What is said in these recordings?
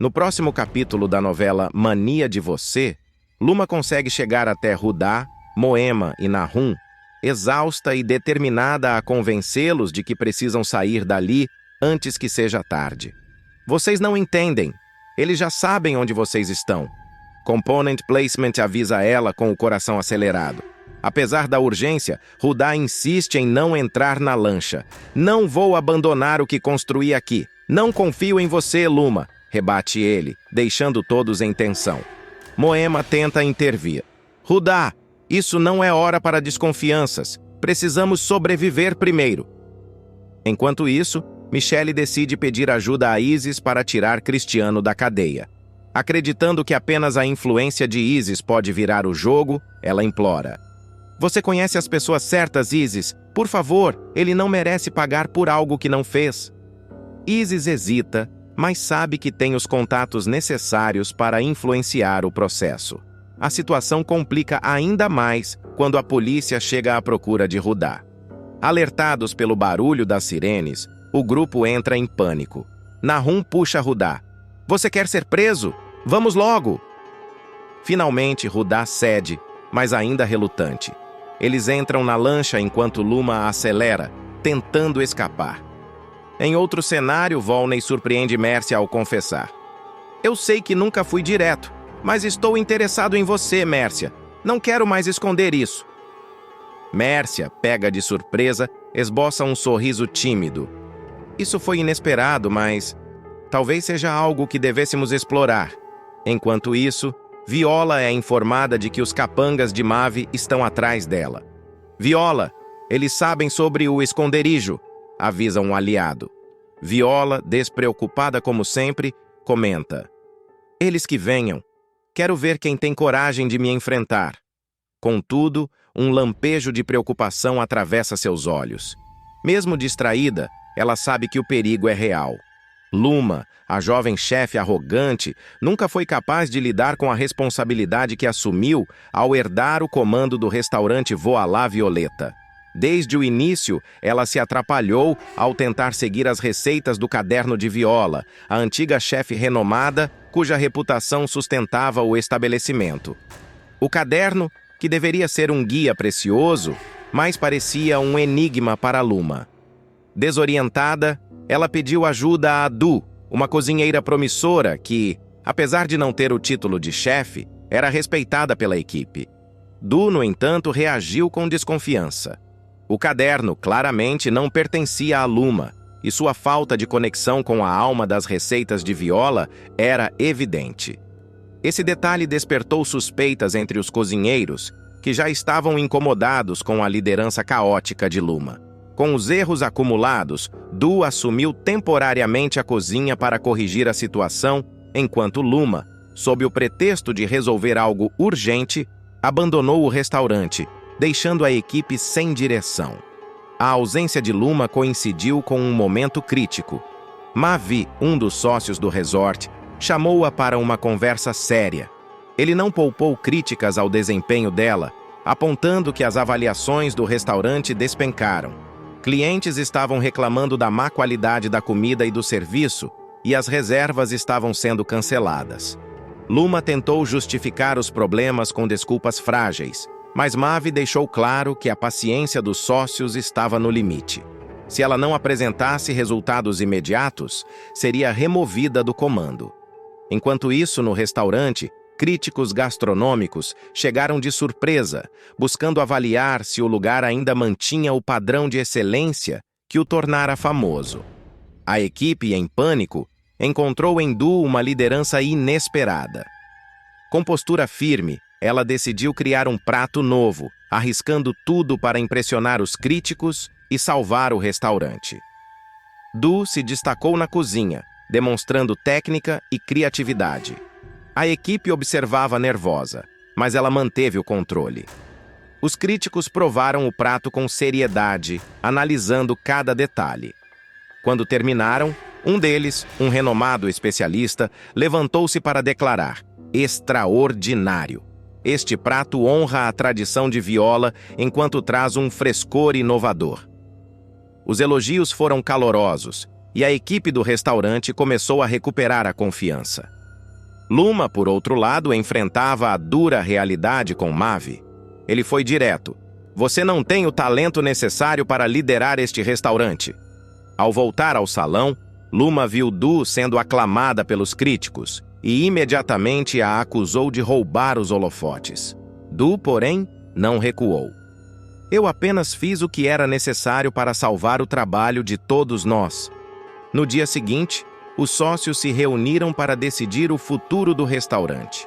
No próximo capítulo da novela Mania de Você, Luma consegue chegar até Rudá, Moema e Nahum, exausta e determinada a convencê-los de que precisam sair dali antes que seja tarde. Vocês não entendem. Eles já sabem onde vocês estão. Component Placement avisa ela com o coração acelerado. Apesar da urgência, Rudá insiste em não entrar na lancha. Não vou abandonar o que construí aqui. Não confio em você, Luma, rebate ele, deixando todos em tensão. Moema tenta intervir. Rudá, isso não é hora para desconfianças. Precisamos sobreviver primeiro. Enquanto isso, Michelle decide pedir ajuda a Isis para tirar Cristiano da cadeia. Acreditando que apenas a influência de Isis pode virar o jogo, ela implora. Você conhece as pessoas certas, Isis? Por favor, ele não merece pagar por algo que não fez. Isis hesita, mas sabe que tem os contatos necessários para influenciar o processo. A situação complica ainda mais quando a polícia chega à procura de Rudá. Alertados pelo barulho das sirenes, o grupo entra em pânico. Nahum puxa Rudá. Você quer ser preso? Vamos logo! Finalmente, Rudá cede, mas ainda relutante. Eles entram na lancha enquanto Luma acelera, tentando escapar. Em outro cenário, Volney surpreende Mércia ao confessar. Eu sei que nunca fui direto, mas estou interessado em você, Mércia. Não quero mais esconder isso. Mércia, pega de surpresa, esboça um sorriso tímido. Isso foi inesperado, mas talvez seja algo que devêssemos explorar. Enquanto isso, Viola é informada de que os capangas de Mavi estão atrás dela. Viola, eles sabem sobre o esconderijo, avisa um aliado. Viola, despreocupada como sempre, comenta. Eles que venham. Quero ver quem tem coragem de me enfrentar. Contudo, um lampejo de preocupação atravessa seus olhos. Mesmo distraída, ela sabe que o perigo é real. Luma, a jovem chefe arrogante, nunca foi capaz de lidar com a responsabilidade que assumiu ao herdar o comando do restaurante Voilá Violeta. Desde o início, ela se atrapalhou ao tentar seguir as receitas do caderno de Viola, a antiga chefe renomada, cuja reputação sustentava o estabelecimento. O caderno, que deveria ser um guia precioso, mais parecia um enigma para Luma. Desorientada, ela pediu ajuda a Du, uma cozinheira promissora que, apesar de não ter o título de chefe, era respeitada pela equipe. Du, no entanto, reagiu com desconfiança. O caderno claramente não pertencia a Luma, e sua falta de conexão com a alma das receitas de Viola era evidente. Esse detalhe despertou suspeitas entre os cozinheiros, que já estavam incomodados com a liderança caótica de Luma. Com os erros acumulados, Du assumiu temporariamente a cozinha para corrigir a situação, enquanto Luma, sob o pretexto de resolver algo urgente, abandonou o restaurante, deixando a equipe sem direção. A ausência de Luma coincidiu com um momento crítico. Mavi, um dos sócios do resort, chamou-a para uma conversa séria. Ele não poupou críticas ao desempenho dela, apontando que as avaliações do restaurante despencaram. Clientes estavam reclamando da má qualidade da comida e do serviço, e as reservas estavam sendo canceladas. Luma tentou justificar os problemas com desculpas frágeis, mas Mavi deixou claro que a paciência dos sócios estava no limite. Se ela não apresentasse resultados imediatos, seria removida do comando. Enquanto isso, no restaurante, críticos gastronômicos chegaram de surpresa, buscando avaliar se o lugar ainda mantinha o padrão de excelência que o tornara famoso. A equipe, em pânico, encontrou em Du uma liderança inesperada. Com postura firme, ela decidiu criar um prato novo, arriscando tudo para impressionar os críticos e salvar o restaurante. Du se destacou na cozinha, demonstrando técnica e criatividade. A equipe observava nervosa, mas ela manteve o controle. Os críticos provaram o prato com seriedade, analisando cada detalhe. Quando terminaram, um deles, um renomado especialista, levantou-se para declarar: extraordinário! Este prato honra a tradição de Viola enquanto traz um frescor inovador. Os elogios foram calorosos, e a equipe do restaurante começou a recuperar a confiança. Luma, por outro lado, enfrentava a dura realidade com Mavi. Ele foi direto. Você não tem o talento necessário para liderar este restaurante. Ao voltar ao salão, Luma viu Du sendo aclamada pelos críticos e imediatamente a acusou de roubar os holofotes. Du, porém, não recuou. Eu apenas fiz o que era necessário para salvar o trabalho de todos nós. No dia seguinte, os sócios se reuniram para decidir o futuro do restaurante.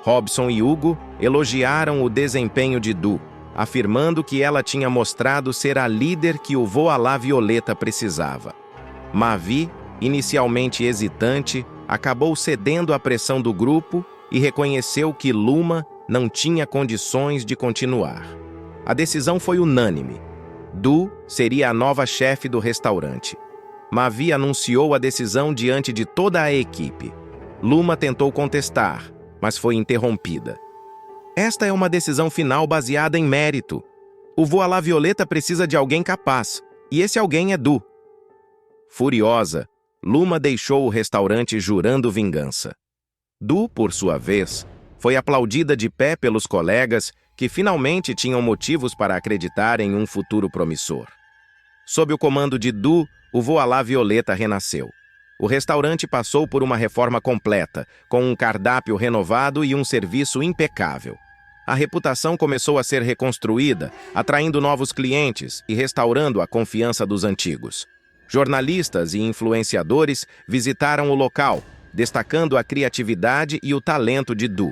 Robson e Hugo elogiaram o desempenho de Du, afirmando que ela tinha mostrado ser a líder que o Voa Violeta precisava. Mavi, inicialmente hesitante, acabou cedendo à pressão do grupo e reconheceu que Luma não tinha condições de continuar. A decisão foi unânime. Du seria a nova chefe do restaurante. Mavi anunciou a decisão diante de toda a equipe. Luma tentou contestar, mas foi interrompida. Esta é uma decisão final baseada em mérito. O Voa Violeta precisa de alguém capaz, e esse alguém é Du. Furiosa, Luma deixou o restaurante jurando vingança. Du, por sua vez, foi aplaudida de pé pelos colegas que finalmente tinham motivos para acreditar em um futuro promissor. Sob o comando de Du, o Voa Violeta renasceu. O restaurante passou por uma reforma completa, com um cardápio renovado e um serviço impecável. A reputação começou a ser reconstruída, atraindo novos clientes e restaurando a confiança dos antigos. Jornalistas e influenciadores visitaram o local, destacando a criatividade e o talento de Du.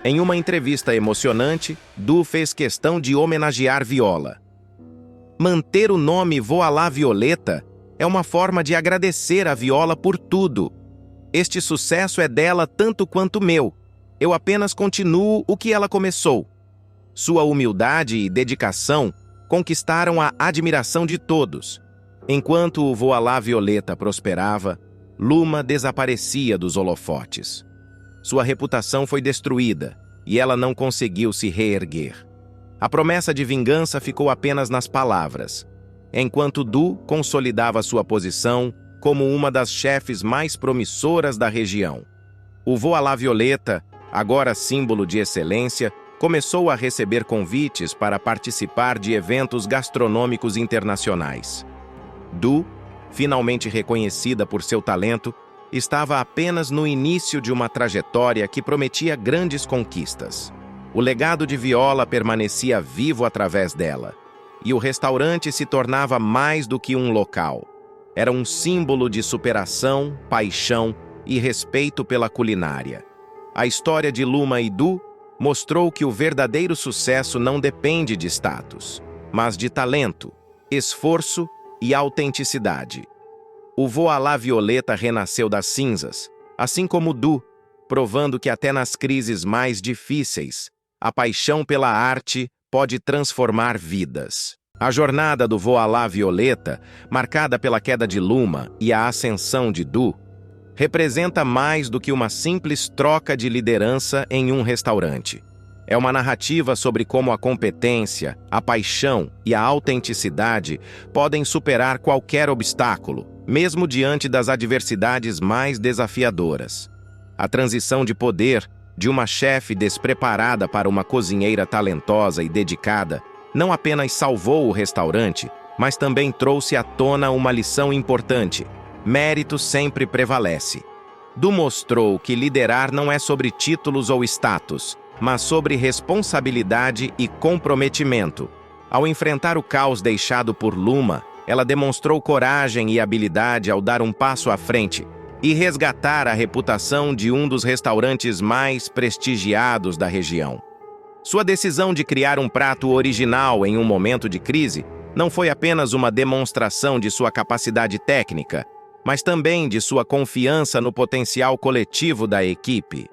Em uma entrevista emocionante, Du fez questão de homenagear Viola. Manter o nome Voa Violeta é uma forma de agradecer a Viola por tudo. Este sucesso é dela tanto quanto meu. Eu apenas continuo o que ela começou. Sua humildade e dedicação conquistaram a admiração de todos. Enquanto o Voa Violeta prosperava, Luma desaparecia dos holofotes. Sua reputação foi destruída e ela não conseguiu se reerguer. A promessa de vingança ficou apenas nas palavras, enquanto Du consolidava sua posição como uma das chefes mais promissoras da região. O Voa Violeta, agora símbolo de excelência, começou a receber convites para participar de eventos gastronômicos internacionais. Du, finalmente reconhecida por seu talento, estava apenas no início de uma trajetória que prometia grandes conquistas. O legado de Viola permanecia vivo através dela, e o restaurante se tornava mais do que um local. Era um símbolo de superação, paixão e respeito pela culinária. A história de Luma e Du mostrou que o verdadeiro sucesso não depende de status, mas de talento, esforço e autenticidade. O Voa Violeta renasceu das cinzas, assim como Du, provando que até nas crises mais difíceis, a paixão pela arte pode transformar vidas. A jornada do Voa Violeta, marcada pela queda de Luma e a ascensão de Du, representa mais do que uma simples troca de liderança em um restaurante. É uma narrativa sobre como a competência, a paixão e a autenticidade podem superar qualquer obstáculo, mesmo diante das adversidades mais desafiadoras. A transição de poder de uma chefe despreparada para uma cozinheira talentosa e dedicada não apenas salvou o restaurante, mas também trouxe à tona uma lição importante: mérito sempre prevalece. Du mostrou que liderar não é sobre títulos ou status, mas sobre responsabilidade e comprometimento. Ao enfrentar o caos deixado por Luma, ela demonstrou coragem e habilidade ao dar um passo à frente e resgatar a reputação de um dos restaurantes mais prestigiados da região. Sua decisão de criar um prato original em um momento de crise não foi apenas uma demonstração de sua capacidade técnica, mas também de sua confiança no potencial coletivo da equipe.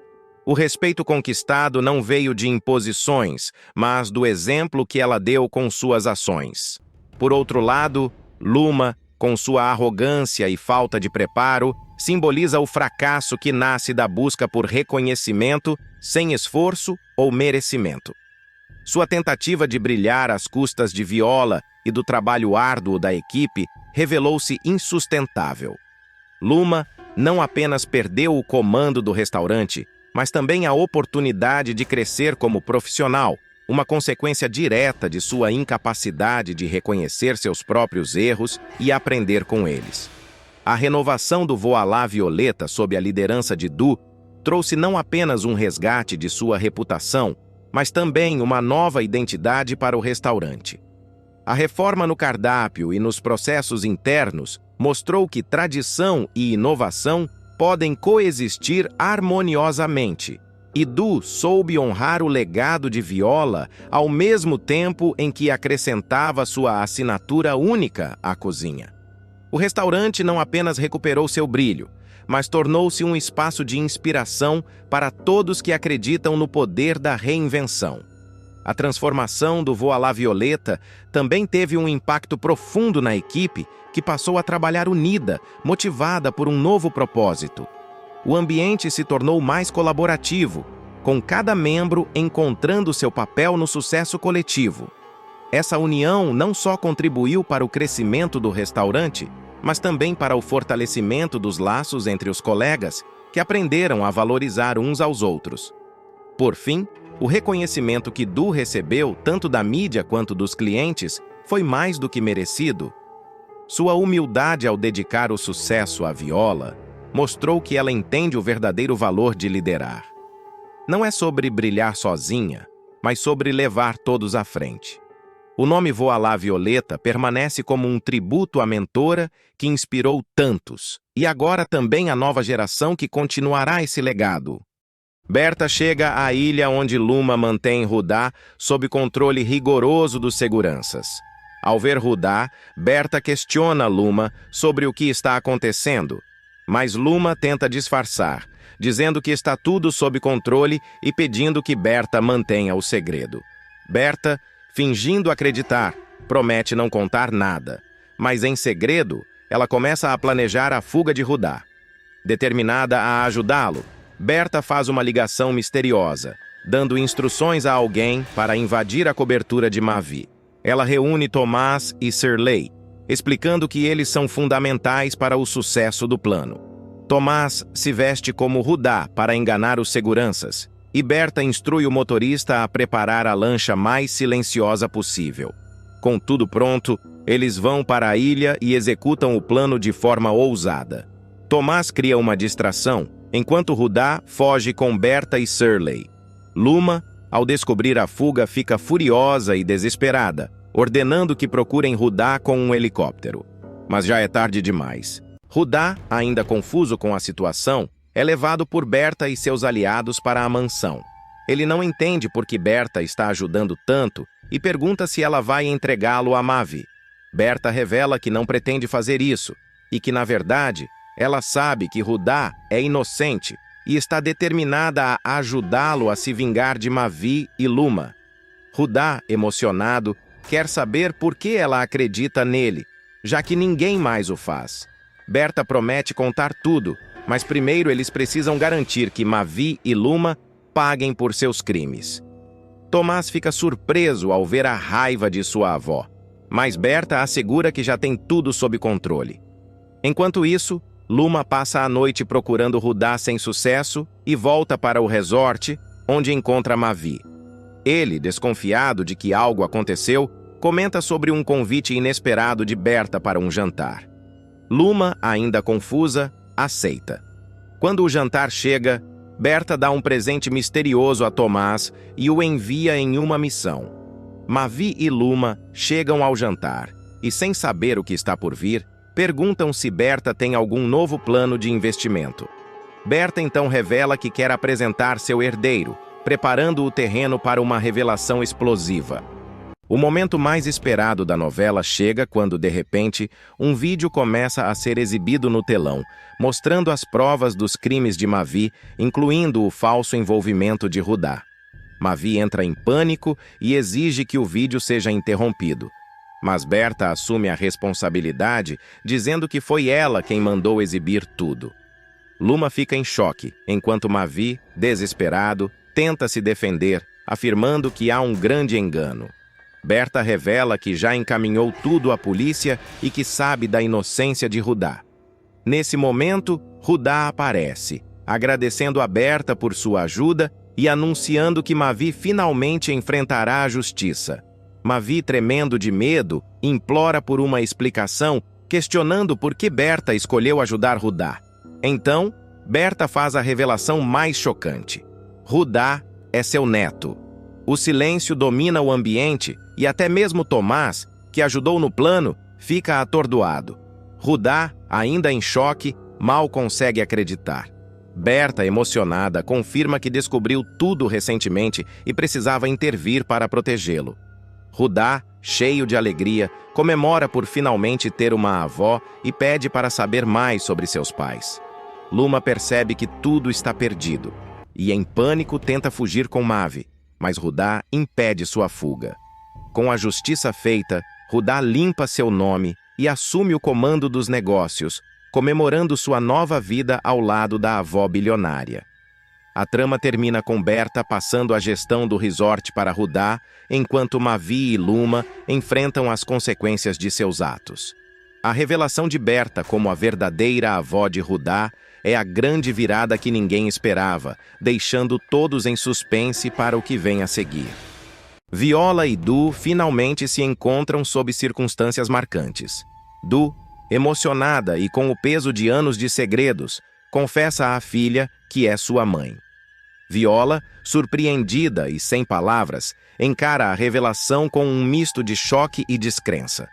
O respeito conquistado não veio de imposições, mas do exemplo que ela deu com suas ações. Por outro lado, Luma, com sua arrogância e falta de preparo, simboliza o fracasso que nasce da busca por reconhecimento sem esforço ou merecimento. Sua tentativa de brilhar às custas de Viola e do trabalho árduo da equipe revelou-se insustentável. Luma não apenas perdeu o comando do restaurante, mas também a oportunidade de crescer como profissional, uma consequência direta de sua incapacidade de reconhecer seus próprios erros e aprender com eles. A renovação do Voilá Violeta sob a liderança de Du trouxe não apenas um resgate de sua reputação, mas também uma nova identidade para o restaurante. A reforma no cardápio e nos processos internos mostrou que tradição e inovação podem coexistir harmoniosamente, e Du soube honrar o legado de Viola ao mesmo tempo em que acrescentava sua assinatura única à cozinha. O restaurante não apenas recuperou seu brilho, mas tornou-se um espaço de inspiração para todos que acreditam no poder da reinvenção. A transformação do Voilá Violeta também teve um impacto profundo na equipe, que passou a trabalhar unida, motivada por um novo propósito. O ambiente se tornou mais colaborativo, com cada membro encontrando seu papel no sucesso coletivo. Essa união não só contribuiu para o crescimento do restaurante, mas também para o fortalecimento dos laços entre os colegas, que aprenderam a valorizar uns aos outros. Por fim, o reconhecimento que Du recebeu, tanto da mídia quanto dos clientes, foi mais do que merecido. Sua humildade ao dedicar o sucesso à Viola mostrou que ela entende o verdadeiro valor de liderar. Não é sobre brilhar sozinha, mas sobre levar todos à frente. O nome Voilá Violeta permanece como um tributo à mentora que inspirou tantos, e agora também a nova geração que continuará esse legado. Berta chega à ilha onde Luma mantém Rudá sob controle rigoroso dos seguranças. Ao ver Rudá, Berta questiona Luma sobre o que está acontecendo, mas Luma tenta disfarçar, dizendo que está tudo sob controle e pedindo que Berta mantenha o segredo. Berta, fingindo acreditar, promete não contar nada, mas em segredo, ela começa a planejar a fuga de Rudá. Determinada a ajudá-lo, Berta faz uma ligação misteriosa, dando instruções a alguém para invadir a cobertura de Mavi. Ela reúne Tomás e Shirley, explicando que eles são fundamentais para o sucesso do plano. Tomás se veste como Rudá para enganar os seguranças, e Berta instrui o motorista a preparar a lancha mais silenciosa possível. Com tudo pronto, eles vão para a ilha e executam o plano de forma ousada. Tomás cria uma distração, enquanto Rudá foge com Berta e Shirley. Luma, ao descobrir a fuga, fica furiosa e desesperada, ordenando que procurem Rudá com um helicóptero. Mas já é tarde demais. Rudá, ainda confuso com a situação, é levado por Berta e seus aliados para a mansão. Ele não entende por que Berta está ajudando tanto e pergunta se ela vai entregá-lo a Mavi. Berta revela que não pretende fazer isso e que, na verdade, ela sabe que Rudá é inocente e está determinada a ajudá-lo a se vingar de Mavi e Luma. Rudá, emocionado, quer saber por que ela acredita nele, já que ninguém mais o faz. Berta promete contar tudo, mas primeiro eles precisam garantir que Mavi e Luma paguem por seus crimes. Tomás fica surpreso ao ver a raiva de sua avó, mas Berta assegura que já tem tudo sob controle. Enquanto isso, Luma passa a noite procurando Rudá sem sucesso e volta para o resort, onde encontra Mavi. Ele, desconfiado de que algo aconteceu, comenta sobre um convite inesperado de Berta para um jantar. Luma, ainda confusa, aceita. Quando o jantar chega, Berta dá um presente misterioso a Tomás e o envia em uma missão. Mavi e Luma chegam ao jantar e, sem saber o que está por vir, perguntam se Berta tem algum novo plano de investimento. Berta então revela que quer apresentar seu herdeiro, preparando o terreno para uma revelação explosiva. O momento mais esperado da novela chega quando, de repente, um vídeo começa a ser exibido no telão, mostrando as provas dos crimes de Mavi, incluindo o falso envolvimento de Rudá. Mavi entra em pânico e exige que o vídeo seja interrompido. Mas Berta assume a responsabilidade, dizendo que foi ela quem mandou exibir tudo. Luma fica em choque, enquanto Mavi, desesperado, tenta se defender, afirmando que há um grande engano. Berta revela que já encaminhou tudo à polícia e que sabe da inocência de Rudá. Nesse momento, Rudá aparece, agradecendo a Berta por sua ajuda e anunciando que Mavi finalmente enfrentará a justiça. Mavi, tremendo de medo, implora por uma explicação, questionando por que Berta escolheu ajudar Rudá. Então, Berta faz a revelação mais chocante. Rudá é seu neto. O silêncio domina o ambiente e até mesmo Tomás, que ajudou no plano, fica atordoado. Rudá, ainda em choque, mal consegue acreditar. Berta, emocionada, confirma que descobriu tudo recentemente e precisava intervir para protegê-lo. Rudá, cheio de alegria, comemora por finalmente ter uma avó e pede para saber mais sobre seus pais. Luma percebe que tudo está perdido e, em pânico, tenta fugir com Mavi, mas Rudá impede sua fuga. Com a justiça feita, Rudá limpa seu nome e assume o comando dos negócios, comemorando sua nova vida ao lado da avó bilionária. A trama termina com Berta passando a gestão do resort para Rudá, enquanto Mavi e Luma enfrentam as consequências de seus atos. A revelação de Berta como a verdadeira avó de Rudá é a grande virada que ninguém esperava, deixando todos em suspense para o que vem a seguir. Viola e Du finalmente se encontram sob circunstâncias marcantes. Du, emocionada e com o peso de anos de segredos, confessa à filha que é sua mãe. Viola, surpreendida e sem palavras, encara a revelação com um misto de choque e descrença.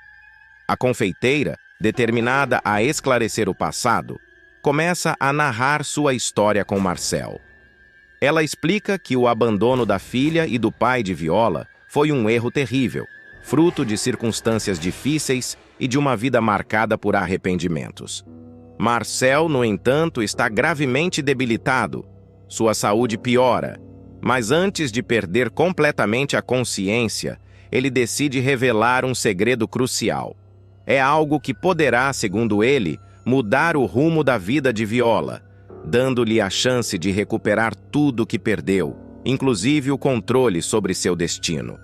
A confeiteira, determinada a esclarecer o passado, começa a narrar sua história com Marcel. Ela explica que o abandono da filha e do pai de Viola foi um erro terrível, fruto de circunstâncias difíceis e de uma vida marcada por arrependimentos. Marcel, no entanto, está gravemente debilitado. Sua saúde piora, mas antes de perder completamente a consciência, ele decide revelar um segredo crucial. É algo que poderá, segundo ele, mudar o rumo da vida de Viola, dando-lhe a chance de recuperar tudo que perdeu, inclusive o controle sobre seu destino.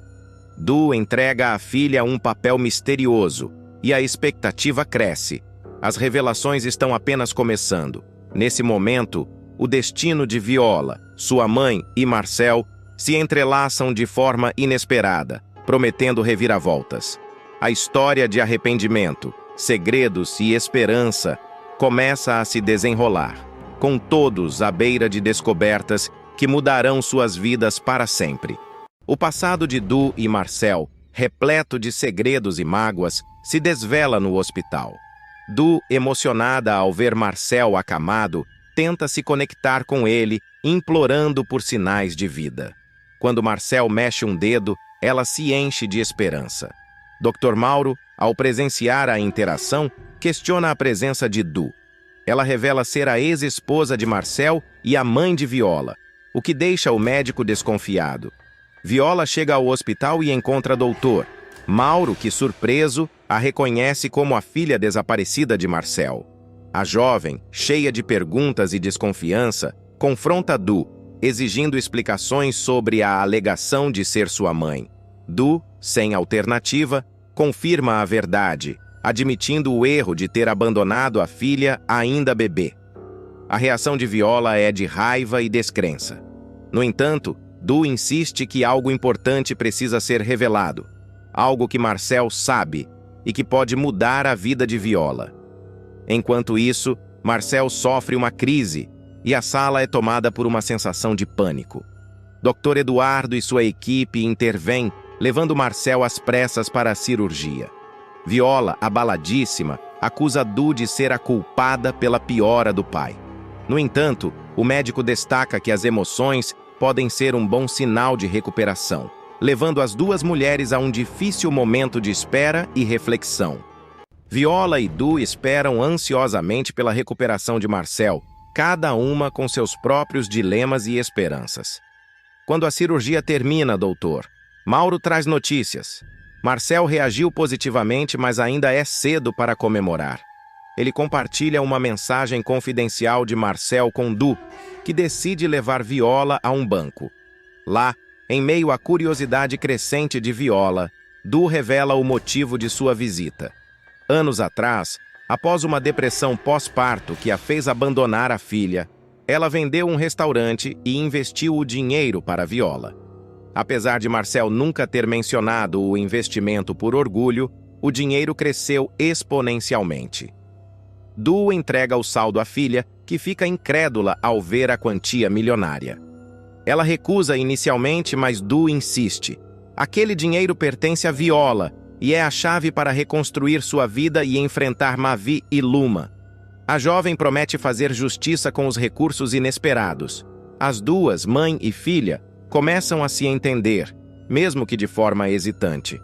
Du entrega à filha um papel misterioso e a expectativa cresce. As revelações estão apenas começando. Nesse momento, o destino de Viola, sua mãe e Marcel se entrelaçam de forma inesperada, prometendo reviravoltas. A história de arrependimento, segredos e esperança começa a se desenrolar, com todos à beira de descobertas que mudarão suas vidas para sempre. O passado de Du e Marcel, repleto de segredos e mágoas, se desvela no hospital. Du, emocionada ao ver Marcel acamado, tenta se conectar com ele, implorando por sinais de vida. Quando Marcel mexe um dedo, ela se enche de esperança. Dr. Mauro, ao presenciar a interação, questiona a presença de Du. Ela revela ser a ex-esposa de Marcel e a mãe de Viola, o que deixa o médico desconfiado. Viola chega ao hospital e encontra Dr. Mauro, que, surpreso, a reconhece como a filha desaparecida de Marcel. A jovem, cheia de perguntas e desconfiança, confronta Du, exigindo explicações sobre a alegação de ser sua mãe. Du, sem alternativa, confirma a verdade, admitindo o erro de ter abandonado a filha ainda bebê. A reação de Viola é de raiva e descrença. No entanto, Du insiste que algo importante precisa ser revelado, algo que Marcel sabe e que pode mudar a vida de Viola. Enquanto isso, Marcel sofre uma crise e a sala é tomada por uma sensação de pânico. Dr. Eduardo e sua equipe intervêm, levando Marcel às pressas para a cirurgia. Viola, abaladíssima, acusa Du de ser a culpada pela piora do pai. No entanto, o médico destaca que as emoções podem ser um bom sinal de recuperação, levando as duas mulheres a um difícil momento de espera e reflexão. Viola e Du esperam ansiosamente pela recuperação de Marcel, cada uma com seus próprios dilemas e esperanças. Quando a cirurgia termina, doutor, Mauro traz notícias. Marcel reagiu positivamente, mas ainda é cedo para comemorar. Ele compartilha uma mensagem confidencial de Marcel com Du, que decide levar Viola a um banco. Lá, em meio à curiosidade crescente de Viola, Du revela o motivo de sua visita. Anos atrás, Após uma depressão pós-parto que a fez abandonar a filha, ela vendeu um restaurante e investiu o dinheiro para Viola. Apesar de Marcel nunca ter mencionado o investimento por orgulho, o dinheiro cresceu exponencialmente. Du entrega o saldo à filha, que fica incrédula ao ver a quantia milionária. Ela recusa inicialmente, mas Du insiste. Aquele dinheiro pertence a Viola e é a chave para reconstruir sua vida e enfrentar Mavi e Luma. A jovem promete fazer justiça com os recursos inesperados. As duas, mãe e filha, começam a se entender, mesmo que de forma hesitante.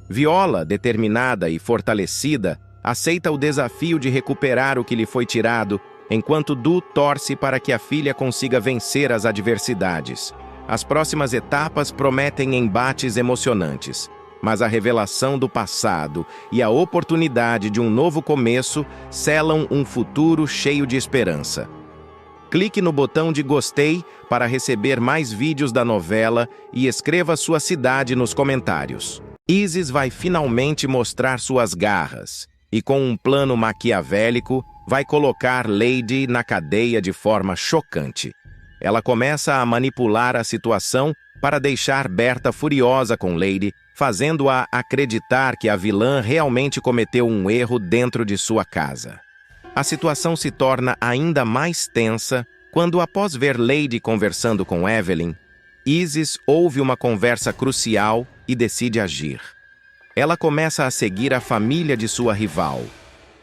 Viola, determinada e fortalecida, aceita o desafio de recuperar o que lhe foi tirado, enquanto Du torce para que a filha consiga vencer as adversidades. As próximas etapas prometem embates emocionantes, mas a revelação do passado e a oportunidade de um novo começo selam um futuro cheio de esperança. Clique no botão de gostei para receber mais vídeos da novela e escreva sua cidade nos comentários. Isis vai finalmente mostrar suas garras e, com um plano maquiavélico, vai colocar Lady na cadeia de forma chocante. Ela começa a manipular a situação para deixar Berta furiosa com Lady, fazendo-a acreditar que a vilã realmente cometeu um erro dentro de sua casa. A situação se torna ainda mais tensa quando, após ver Lady conversando com Evelyn, Isis ouve uma conversa crucial e decide agir. Ela começa a seguir a família de sua rival,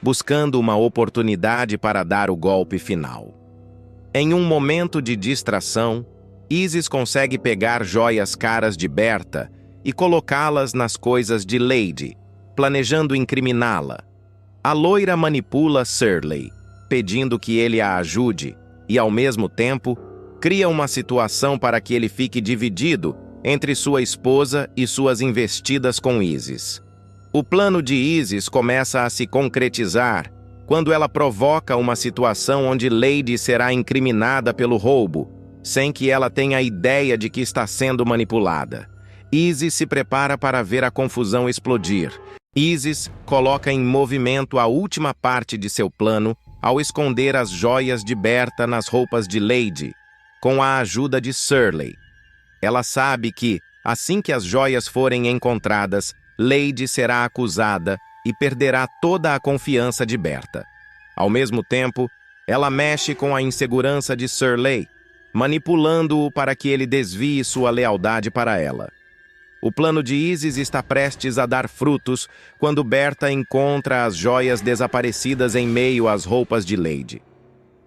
buscando uma oportunidade para dar o golpe final. Em um momento de distração, Isis consegue pegar joias caras de Berta e colocá-las nas coisas de Lady, planejando incriminá-la. A loira manipula Shirley, pedindo que ele a ajude, e, ao mesmo tempo, cria uma situação para que ele fique dividido entre sua esposa e suas investidas com Isis. O plano de Isis começa a se concretizar quando ela provoca uma situação onde Lady será incriminada pelo roubo, sem que ela tenha ideia de que está sendo manipulada. Isis se prepara para ver a confusão explodir. Isis coloca em movimento a última parte de seu plano ao esconder as joias de Berta nas roupas de Lady, com a ajuda de Shirley. Ela sabe que, assim que as joias forem encontradas, Lady será acusada e perderá toda a confiança de Berta. Ao mesmo tempo, ela mexe com a insegurança de Shirley, manipulando-o para que ele desvie sua lealdade para ela. O plano de Isis está prestes a dar frutos quando Berta encontra as joias desaparecidas em meio às roupas de Lady.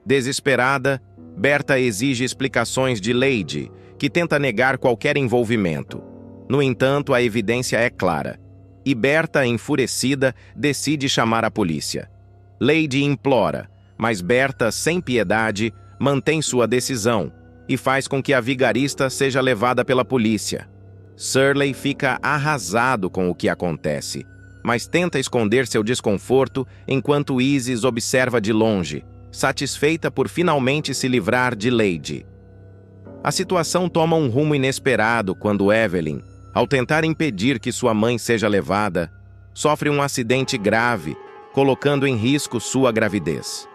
Desesperada, Berta exige explicações de Lady, que tenta negar qualquer envolvimento. No entanto, a evidência é clara, e Berta, enfurecida, decide chamar a polícia. Lady implora, mas Berta, sem piedade, mantém sua decisão e faz com que a vigarista seja levada pela polícia. Shirley fica arrasado com o que acontece, mas tenta esconder seu desconforto enquanto Isis observa de longe, satisfeita por finalmente se livrar de Lady. A situação toma um rumo inesperado quando Evelyn, ao tentar impedir que sua mãe seja levada, sofre um acidente grave, colocando em risco sua gravidez.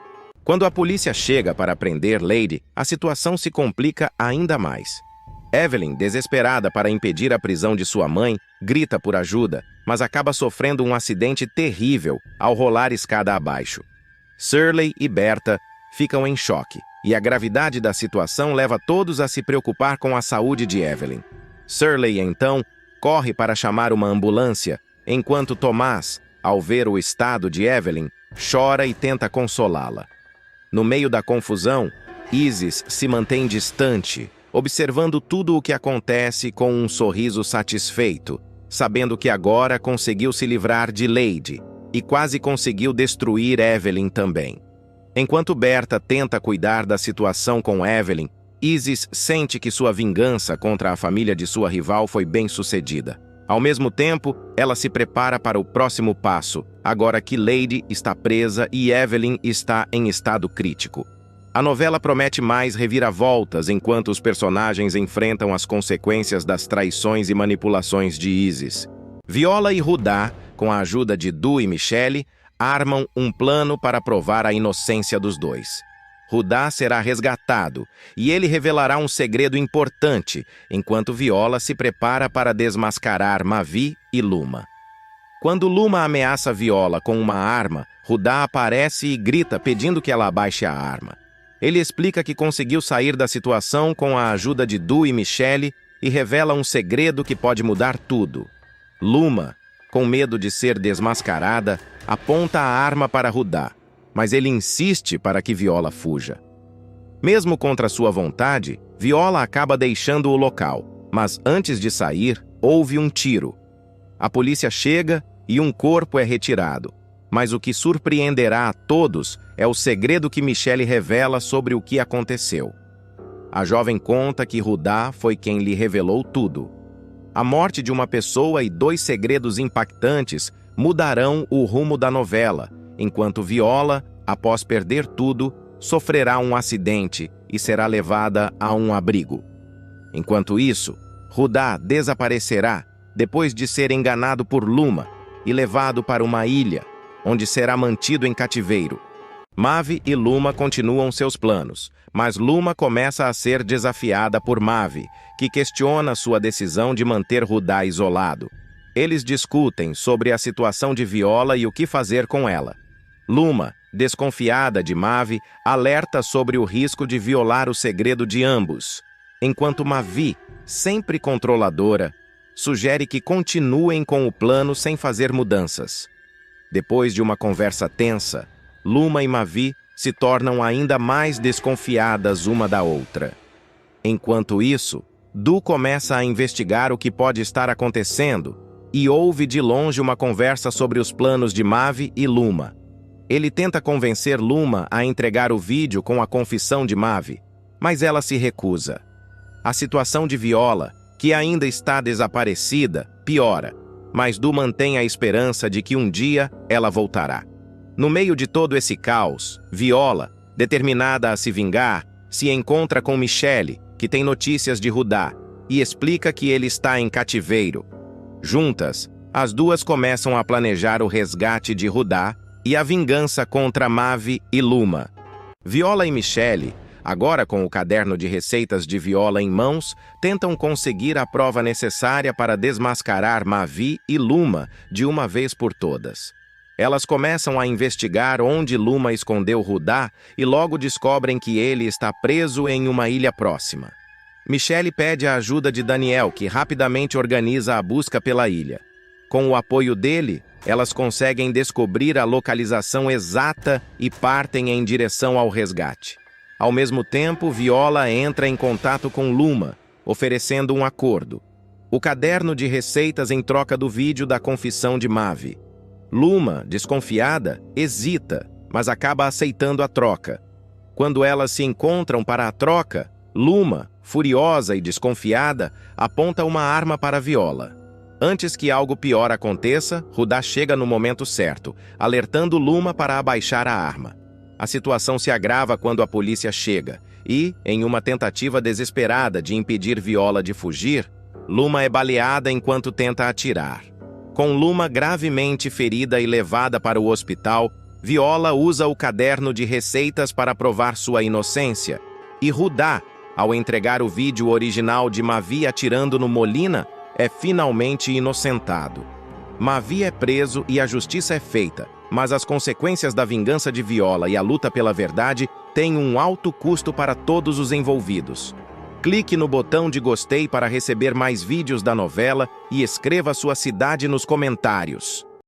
Quando a polícia chega para prender Lady, a situação se complica ainda mais. Evelyn, desesperada para impedir a prisão de sua mãe, grita por ajuda, mas acaba sofrendo um acidente terrível ao rolar escada abaixo. Shirley e Berta ficam em choque, e a gravidade da situação leva todos a se preocupar com a saúde de Evelyn. Shirley, então, corre para chamar uma ambulância, enquanto Tomás, ao ver o estado de Evelyn, chora e tenta consolá-la. No meio da confusão, Isis se mantém distante, observando tudo o que acontece com um sorriso satisfeito, sabendo que agora conseguiu se livrar de Lady e quase conseguiu destruir Evelyn também. Enquanto Berta tenta cuidar da situação com Evelyn, Isis sente que sua vingança contra a família de sua rival foi bem sucedida. Ao mesmo tempo, ela se prepara para o próximo passo, agora que Lady está presa e Evelyn está em estado crítico. A novela promete mais reviravoltas enquanto os personagens enfrentam as consequências das traições e manipulações de Isis. Viola e Rudá, com a ajuda de Du e Michelle, armam um plano para provar a inocência dos dois. Rudá será resgatado e ele revelará um segredo importante, enquanto Viola se prepara para desmascarar Mavi e Luma. Quando Luma ameaça Viola com uma arma, Rudá aparece e grita pedindo que ela abaixe a arma. Ele explica que conseguiu sair da situação com a ajuda de Du e Michelle e revela um segredo que pode mudar tudo. Luma, com medo de ser desmascarada, aponta a arma para Rudá, mas ele insiste para que Viola fuja. Mesmo contra sua vontade, Viola acaba deixando o local, mas antes de sair, houve um tiro. A polícia chega e um corpo é retirado, mas o que surpreenderá a todos é o segredo que Michelle revela sobre o que aconteceu. A jovem conta que Rudá foi quem lhe revelou tudo. A morte de uma pessoa e 2 segredos impactantes mudarão o rumo da novela, enquanto Viola, após perder tudo, sofrerá um acidente e será levada a um abrigo. Enquanto isso, Rudá desaparecerá depois de ser enganado por Luma e levado para uma ilha, onde será mantido em cativeiro. Mavi e Luma continuam seus planos, mas Luma começa a ser desafiada por Mavi, que questiona sua decisão de manter Rudá isolado. Eles discutem sobre a situação de Viola e o que fazer com ela. Luma, desconfiada de Mavi, alerta sobre o risco de violar o segredo de ambos, enquanto Mavi, sempre controladora, sugere que continuem com o plano sem fazer mudanças. Depois de uma conversa tensa, Luma e Mavi se tornam ainda mais desconfiadas uma da outra. Enquanto isso, Du começa a investigar o que pode estar acontecendo e ouve de longe uma conversa sobre os planos de Mavi e Luma. Ele tenta convencer Luma a entregar o vídeo com a confissão de Mavi, mas ela se recusa. A situação de Viola, que ainda está desaparecida, piora, mas Du mantém a esperança de que um dia ela voltará. No meio de todo esse caos, Viola, determinada a se vingar, se encontra com Michelle, que tem notícias de Rudá, e explica que ele está em cativeiro. Juntas, as duas começam a planejar o resgate de Rudá e a vingança contra Mavi e Luma. Viola e Michelle, agora com o caderno de receitas de Viola em mãos, tentam conseguir a prova necessária para desmascarar Mavi e Luma de uma vez por todas. Elas começam a investigar onde Luma escondeu Rudá e logo descobrem que ele está preso em uma ilha próxima. Michelle pede a ajuda de Daniel, que rapidamente organiza a busca pela ilha. Com o apoio dele, elas conseguem descobrir a localização exata e partem em direção ao resgate. Ao mesmo tempo, Viola entra em contato com Luma, oferecendo um acordo: o caderno de receitas em troca do vídeo da confissão de Mavi. Luma, desconfiada, hesita, mas acaba aceitando a troca. Quando elas se encontram para a troca, Luma, furiosa e desconfiada, aponta uma arma para Viola. Antes que algo pior aconteça, Rudá chega no momento certo, alertando Luma para abaixar a arma. A situação se agrava quando a polícia chega e, em uma tentativa desesperada de impedir Viola de fugir, Luma é baleada enquanto tenta atirar. Com Luma gravemente ferida e levada para o hospital, Viola usa o caderno de receitas para provar sua inocência, e Rudá, ao entregar o vídeo original de Mavi atirando no Molina, é finalmente inocentado. Mavi é preso e a justiça é feita, mas as consequências da vingança de Viola e a luta pela verdade têm um alto custo para todos os envolvidos. Clique no botão de gostei para receber mais vídeos da novela e escreva sua cidade nos comentários.